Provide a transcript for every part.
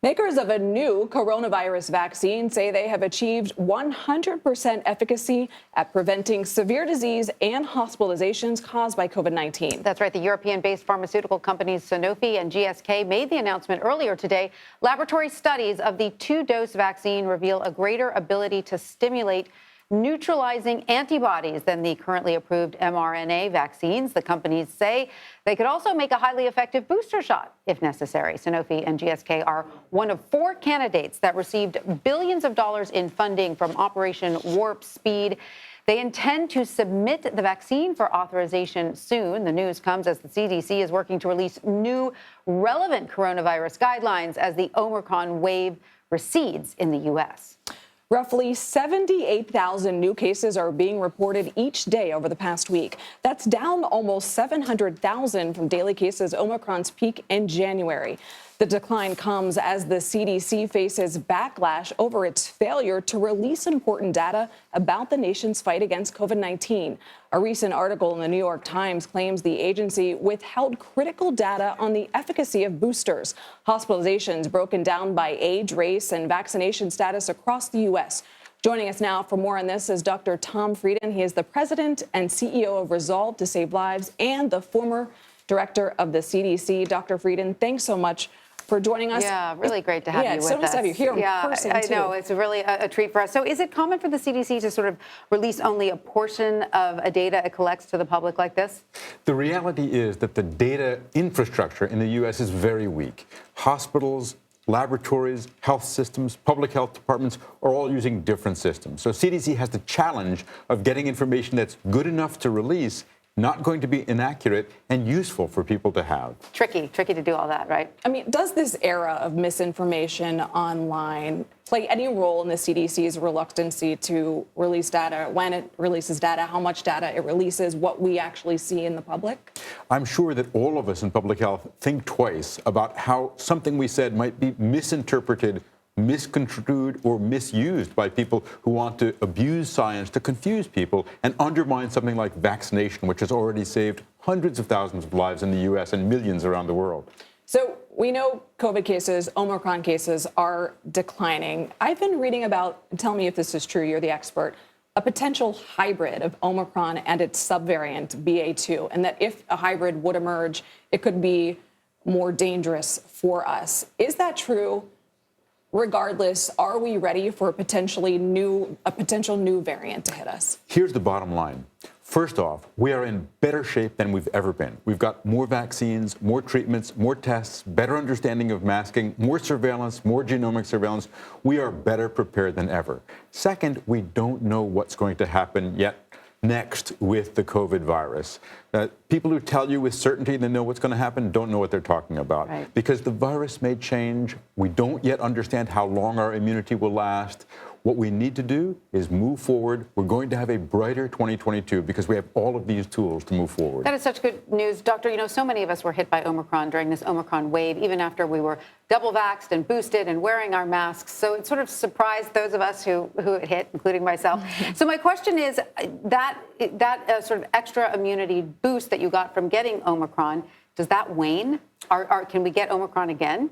Makers of a new coronavirus vaccine say they have achieved 100% efficacy at preventing severe disease and hospitalizations caused by COVID-19. That's right. The European-based pharmaceutical companies Sanofi and GSK made the announcement earlier today. Laboratory studies of the two-dose vaccine reveal a greater ability to stimulate neutralizing antibodies than the currently approved mRNA vaccines. The companies say they could also make a highly effective booster shot if necessary. Sanofi and GSK are one of 4 candidates that received billions of dollars in funding from Operation Warp Speed. They intend to submit the vaccine for authorization soon. The news comes as the CDC is working to release new relevant coronavirus guidelines as the Omicron wave recedes in the U.S. Roughly 78,000 new cases are being reported each day over the past week. That's down almost 700,000 from daily cases Omicron's peak in January. The decline comes as the CDC faces backlash over its failure to release important data about the nation's fight against COVID-19. A recent article in the New York Times claims the agency withheld critical data on the efficacy of boosters, hospitalizations broken down by age, race, and vaccination status across the U.S. Joining us now for more on this is Dr. Tom Friedman. He is the president and CEO of Resolve to Save Lives and the former director of the CDC. Dr. Friedman, thanks so much for joining us. Yeah, really great to have you with us. So nice to have you here in person, I too. know, it's really a treat for us. So is it common for the CDC to sort of release only a portion of a data it collects to the public like this? The reality is that the data infrastructure in the U.S. is very weak. Hospitals, laboratories, health systems, public health departments are all using different systems. So CDC has the challenge of getting information that's good enough to release, not going to be inaccurate, and useful for people to have. Tricky to do all that, right? I mean, does this era of misinformation online play any role in the CDC's reluctancy to release data, when it releases data, how much data it releases, what we actually see in the public? I'm sure that all of us in public health think twice about how something we said might be misinterpreted, misconstrued, or misused by people who want to abuse science to confuse people and undermine something like vaccination, which has already saved hundreds of thousands of lives in the U.S. and millions around the world. So we know COVID cases, Omicron cases are declining. I've been reading about, tell me if this is true, you're the expert, a potential hybrid of Omicron and its subvariant BA2, and that if a hybrid would emerge, it could be more dangerous for us. Is that true? Regardless, are we ready for a potential new variant to hit us? Here's the bottom line. First off, we are in better shape than we've ever been. We've got more vaccines, more treatments, more tests, better understanding of masking, more surveillance, more genomic surveillance. We are better prepared than ever. Second, we don't know what's going to happen yet next with the COVID virus. People who tell you with certainty they know what's going to happen don't know what they're talking about. Right. Because the virus may change. We don't yet understand how long our immunity will last. What we need to do is move forward. We're going to have a brighter 2022 because we have all of these tools to move forward. That is such good news. Doctor, you know, so many of us were hit by Omicron during this Omicron wave, even after we were double vaxxed and boosted and wearing our masks. So it sort of surprised those of us who it hit, including myself. So my question is that sort of extra immunity boost that you got from getting Omicron, does that wane? Can we get Omicron again?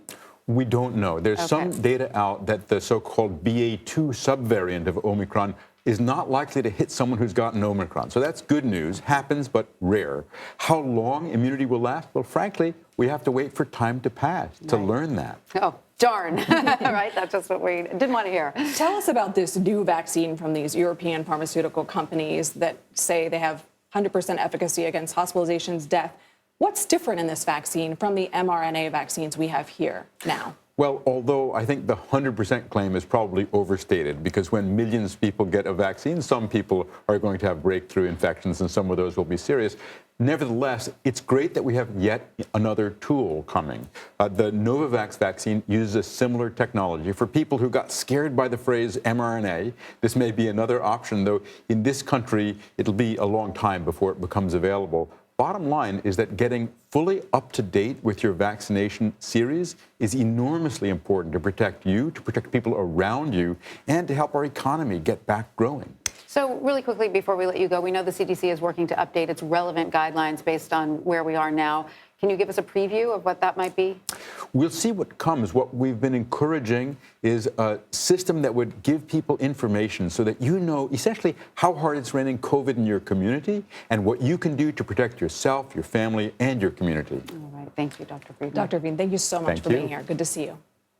We don't know. There's some data out that the so-called BA2 subvariant of Omicron is not likely to hit someone who's gotten Omicron. So that's good news. Happens, but rare. How long immunity will last? Well, frankly, we have to wait for time to pass to learn that. Oh, darn. Right? That's just what we didn't want to hear. Tell us about this new vaccine from these European pharmaceutical companies that say they have 100% efficacy against hospitalizations, death. What's different in this vaccine from the mRNA vaccines we have here now? Well, although I think the 100% claim is probably overstated, because when millions of people get a vaccine, some people are going to have breakthrough infections and some of those will be serious. Nevertheless, it's great that we have yet another tool coming. The Novavax vaccine uses a similar technology. For people who got scared by the phrase mRNA, this may be another option, though in this country, it'll be a long time before it becomes available. Bottom line is that getting fully up to date with your vaccination series is enormously important to protect you, to protect people around you, and to help our economy get back growing. So really quickly before we let you go, we know the CDC is working to update its relevant guidelines based on where we are now. Can you give us a preview of what that might be? We'll see what comes. What we've been encouraging is a system that would give people information so that you know essentially how hard it's raining COVID in your community and what you can do to protect yourself, your family, and your community. All right. Thank you, Dr. Friedman. Dr. Bean, thank you so much Thank for you. being here. Good to see you.